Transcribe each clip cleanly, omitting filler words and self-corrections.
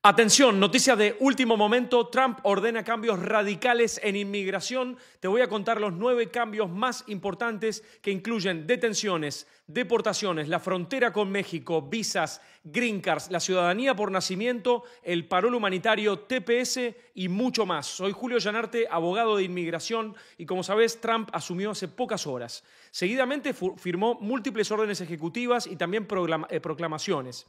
Atención, noticia de último momento. Trump ordena cambios radicales en inmigración. Te voy a contar los 9 cambios más importantes que incluyen detenciones, deportaciones, la frontera con México, visas, green cards, la ciudadanía por nacimiento, el parol humanitario, TPS y mucho más. Soy Julio Llanarte, abogado de inmigración, y como sabés, Trump asumió hace pocas horas. Seguidamente firmó múltiples órdenes ejecutivas y también proclamaciones.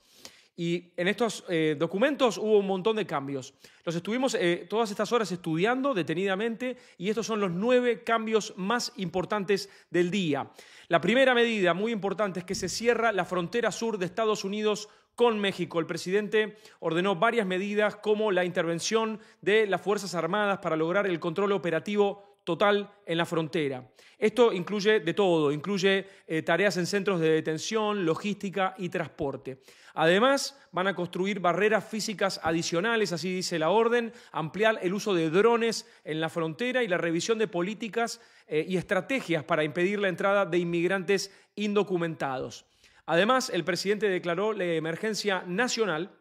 Y en estos documentos hubo un montón de cambios. Los estuvimos todas estas horas estudiando detenidamente y estos son los 9 cambios más importantes del día. La primera medida muy importante es que se cierra la frontera sur de Estados Unidos con México. El presidente ordenó varias medidas como la intervención de las Fuerzas Armadas para lograr el control operativo total en la frontera. Esto incluye de todo, incluye tareas en centros de detención, logística y transporte. Además, van a construir barreras físicas adicionales, así dice la orden, ampliar el uso de drones en la frontera y la revisión de políticas y estrategias para impedir la entrada de inmigrantes indocumentados. Además, el presidente declaró la emergencia nacional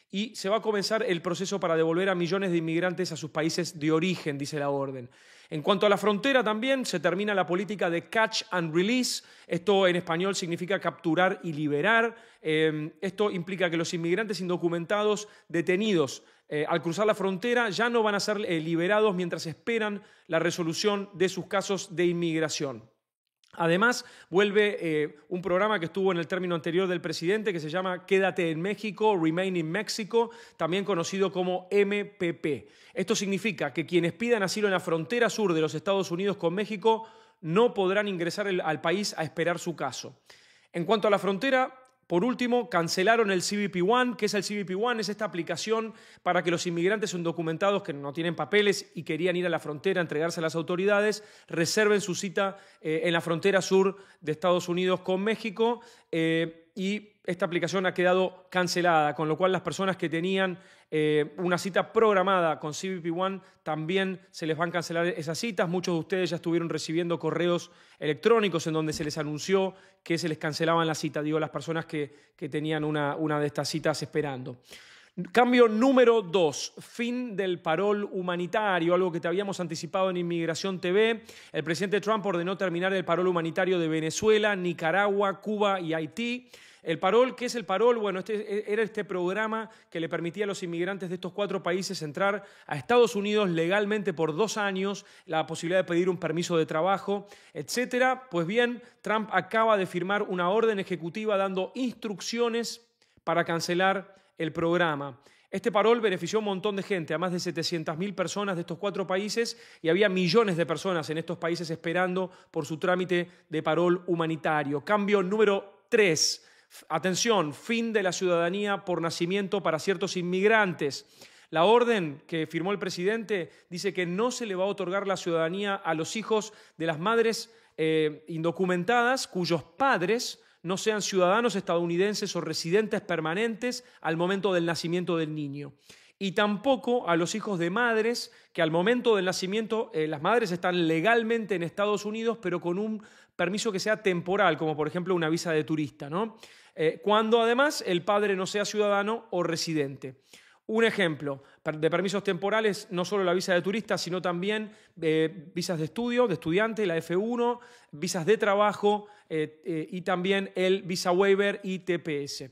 y se va a comenzar el proceso para devolver a millones de inmigrantes a sus países de origen, dice la orden. En cuanto a la frontera también, se termina la política de catch and release. Esto en español significa capturar y liberar. Esto implica que los inmigrantes indocumentados detenidos al cruzar la frontera ya no van a ser liberados mientras esperan la resolución de sus casos de inmigración. Además, vuelve un programa que estuvo en el término anterior del presidente que se llama Quédate en México, Remain in Mexico, también conocido como MPP. Esto significa que quienes pidan asilo en la frontera sur de los Estados Unidos con México no podrán ingresar al país a esperar su caso. En cuanto a la frontera, por último, cancelaron el CBP One. ¿Qué es el CBP One? Es esta aplicación para que los inmigrantes indocumentados que no tienen papeles y querían ir a la frontera a entregarse a las autoridades, reserven su cita en la frontera sur de Estados Unidos con México y esta aplicación ha quedado cancelada, con lo cual las personas que tenían una cita programada con CBP One también se les van a cancelar esas citas. Muchos de ustedes ya estuvieron recibiendo correos electrónicos en donde se les anunció que se les cancelaban las citas, digo, las personas que tenían una de estas citas esperando. Cambio número 2, fin del parol humanitario, algo que te habíamos anticipado en Inmigración TV. El presidente Trump ordenó terminar el parol humanitario de Venezuela, Nicaragua, Cuba y Haití. El parol, ¿qué es el parol? Bueno, era este programa que le permitía a los inmigrantes de estos 4 países entrar a Estados Unidos legalmente por 2 años, la posibilidad de pedir un permiso de trabajo, etc. Pues bien, Trump acaba de firmar una orden ejecutiva dando instrucciones para cancelar el programa. Este parol benefició a un montón de gente, a más de 700.000 personas de estos 4 países y había millones de personas en estos países esperando por su trámite de parol humanitario. Cambio número 3. Atención, fin de la ciudadanía por nacimiento para ciertos inmigrantes. La orden que firmó el presidente dice que no se le va a otorgar la ciudadanía a los hijos de las madres indocumentadas cuyos padres no sean ciudadanos estadounidenses o residentes permanentes al momento del nacimiento del niño. Y tampoco a los hijos de madres que al momento del nacimiento, las madres están legalmente en Estados Unidos, pero con un permiso que sea temporal, como por ejemplo una visa de turista, ¿no? Cuando además el padre no sea ciudadano o residente. Un ejemplo de permisos temporales, no solo la visa de turista, sino también visas de estudio, de estudiante, la F1, visas de trabajo y también el visa waiver y TPS.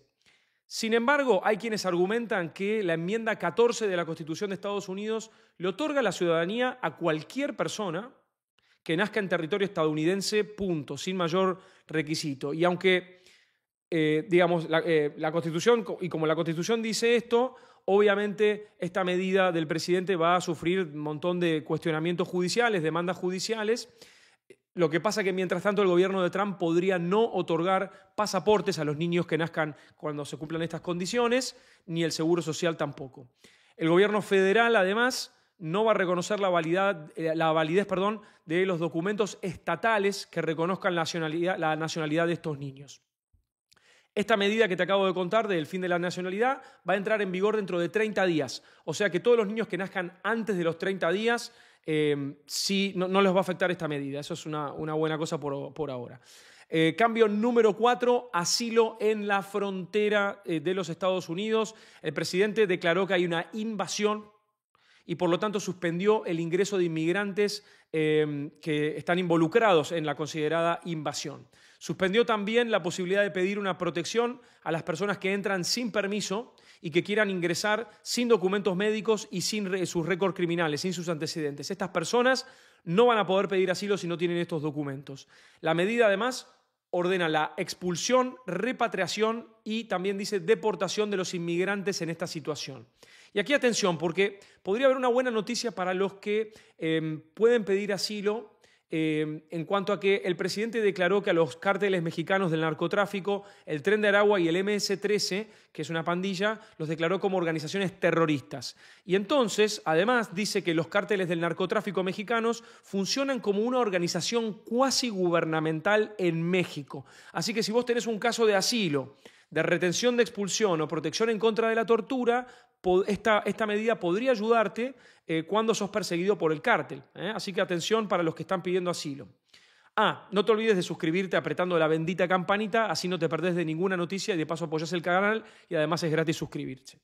Sin embargo, hay quienes argumentan que la enmienda 14 de la Constitución de Estados Unidos le otorga la ciudadanía a cualquier persona que nazca en territorio estadounidense, punto, sin mayor requisito. Y aunque, digamos, la Constitución, y como la Constitución dice esto, obviamente esta medida del presidente va a sufrir un montón de cuestionamientos judiciales, demandas judiciales. Lo que pasa es que mientras tanto el gobierno de Trump podría no otorgar pasaportes a los niños que nazcan cuando se cumplan estas condiciones, ni el Seguro Social tampoco. El gobierno federal, además, no va a reconocer la validez de los documentos estatales que reconozcan la nacionalidad de estos niños. Esta medida que te acabo de contar del fin de la nacionalidad va a entrar en vigor dentro de 30 días. O sea que todos los niños que nazcan antes de los 30 días sí, no les va a afectar esta medida. Eso es una buena cosa por ahora. Cambio número 4, asilo en la frontera de los Estados Unidos. El presidente declaró que hay una invasión y por lo tanto suspendió el ingreso de inmigrantes que están involucrados en la considerada invasión. Suspendió también la posibilidad de pedir una protección a las personas que entran sin permiso y que quieran ingresar sin documentos médicos y sin sus récords criminales, sin sus antecedentes. Estas personas no van a poder pedir asilo si no tienen estos documentos. La medida, además, ordena la expulsión, repatriación y también dice deportación de los inmigrantes en esta situación. Y aquí atención, porque podría haber una buena noticia para los que pueden pedir asilo en cuanto a que el presidente declaró que a los cárteles mexicanos del narcotráfico, el Tren de Aragua y el MS-13, que es una pandilla, los declaró como organizaciones terroristas. Y entonces, además, dice que los cárteles del narcotráfico mexicanos funcionan como una organización cuasi gubernamental en México. Así que si vos tenés un caso de asilo, de retención de expulsión o protección en contra de la tortura, esta medida podría ayudarte cuando sos perseguido por el cártel. Así que atención para los que están pidiendo asilo. No te olvides de suscribirte apretando la bendita campanita, así no te perdés de ninguna noticia y de paso apoyás el canal y además es gratis suscribirse.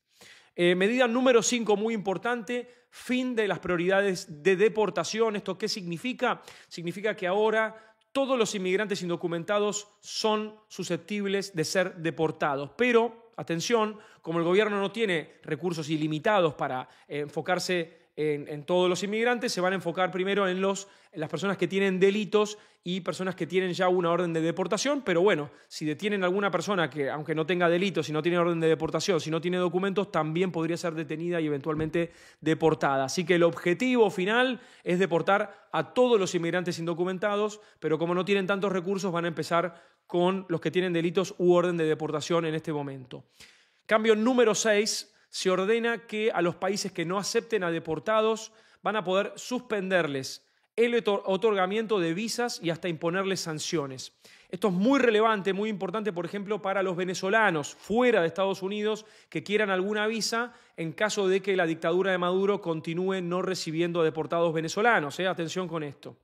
Medida número 5, muy importante, fin de las prioridades de deportación. ¿Esto qué significa? Significa que ahora todos los inmigrantes indocumentados son susceptibles de ser deportados, pero atención, como el gobierno no tiene recursos ilimitados para enfocarse en todos los inmigrantes, se van a enfocar primero en las personas que tienen delitos y personas que tienen ya una orden de deportación, pero bueno, si detienen a alguna persona que, aunque no tenga delitos, si no tiene orden de deportación, si no tiene documentos, también podría ser detenida y eventualmente deportada. Así que el objetivo final es deportar a todos los inmigrantes indocumentados, pero como no tienen tantos recursos, van a empezar con los que tienen delitos u orden de deportación en este momento. Cambio número 6, se ordena que a los países que no acepten a deportados van a poder suspenderles el otorgamiento de visas y hasta imponerles sanciones. Esto es muy relevante, muy importante, por ejemplo, para los venezolanos fuera de Estados Unidos que quieran alguna visa en caso de que la dictadura de Maduro continúe no recibiendo a deportados venezolanos. Atención con esto.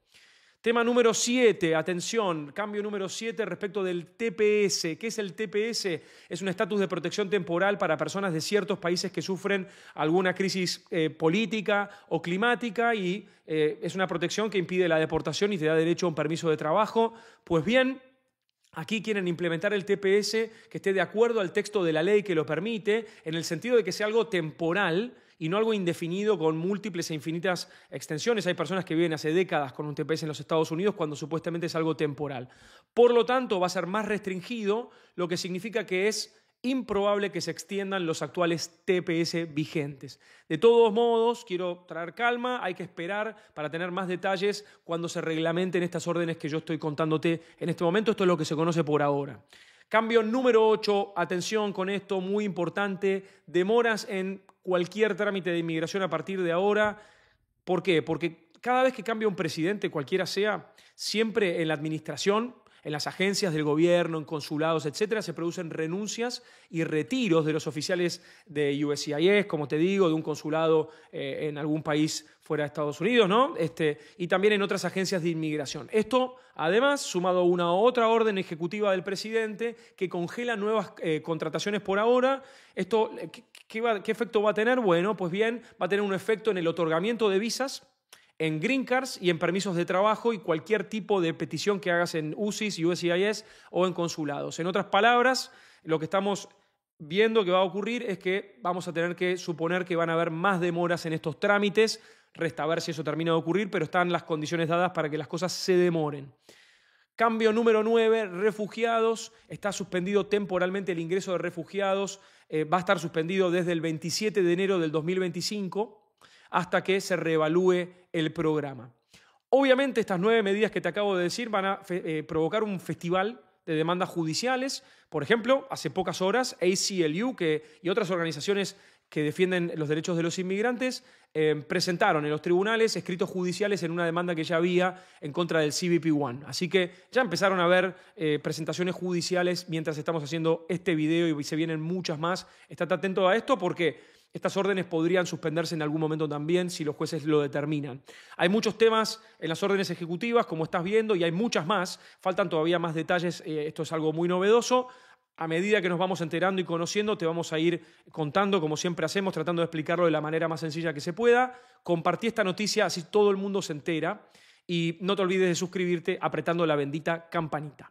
Tema número 7, atención, cambio número 7 respecto del TPS. ¿Qué es el TPS? Es un estatus de protección temporal para personas de ciertos países que sufren alguna crisis política o climática y es una protección que impide la deportación y te da derecho a un permiso de trabajo. Pues bien, aquí quieren implementar el TPS que esté de acuerdo al texto de la ley que lo permite, en el sentido de que sea algo temporal y no algo indefinido con múltiples e infinitas extensiones. Hay personas que viven hace décadas con un TPS en los Estados Unidos cuando supuestamente es algo temporal. Por lo tanto, va a ser más restringido, lo que significa que es improbable que se extiendan los actuales TPS vigentes. De todos modos, quiero traer calma, hay que esperar para tener más detalles cuando se reglamenten estas órdenes que yo estoy contándote en este momento. Esto es lo que se conoce por ahora. Cambio número 8, atención con esto, muy importante, demoras en cualquier trámite de inmigración a partir de ahora. ¿Por qué? Porque cada vez que cambia un presidente, cualquiera sea, siempre en la administración, en las agencias del gobierno, en consulados, etcétera, se producen renuncias y retiros de los oficiales de USCIS, como te digo, de un consulado en algún país fuera de Estados Unidos, ¿no? Y también en otras agencias de inmigración. Esto, además, sumado a una otra orden ejecutiva del presidente que congela nuevas contrataciones por ahora. Esto, ¿qué efecto va a tener? Bueno, pues bien, va a tener un efecto en el otorgamiento de visas, en green cards y en permisos de trabajo y cualquier tipo de petición que hagas en UCIS, USCIS o en consulados. En otras palabras, lo que estamos viendo que va a ocurrir es que vamos a tener que suponer que van a haber más demoras en estos trámites. Resta a ver si eso termina de ocurrir, pero están las condiciones dadas para que las cosas se demoren. Cambio número 9, refugiados. Está suspendido temporalmente el ingreso de refugiados. Va a estar suspendido desde el 27 de enero del 2025 hasta que se reevalúe el programa. Obviamente estas 9 medidas que te acabo de decir van a provocar un festival de demandas judiciales. Por ejemplo, hace pocas horas ACLU y otras organizaciones que defienden los derechos de los inmigrantes presentaron en los tribunales escritos judiciales en una demanda que ya había en contra del CBP-1. Así que ya empezaron a haber presentaciones judiciales mientras estamos haciendo este video y se vienen muchas más. Estate atento a esto porque Estas órdenes podrían suspenderse en algún momento también si los jueces lo determinan. Hay muchos temas en las órdenes ejecutivas, como estás viendo, y hay muchas más. Faltan todavía más detalles. Esto es algo muy novedoso. A medida que nos vamos enterando y conociendo, te vamos a ir contando, como siempre hacemos, tratando de explicarlo de la manera más sencilla que se pueda. Compartí esta noticia, así todo el mundo se entera. Y no te olvides de suscribirte apretando la bendita campanita.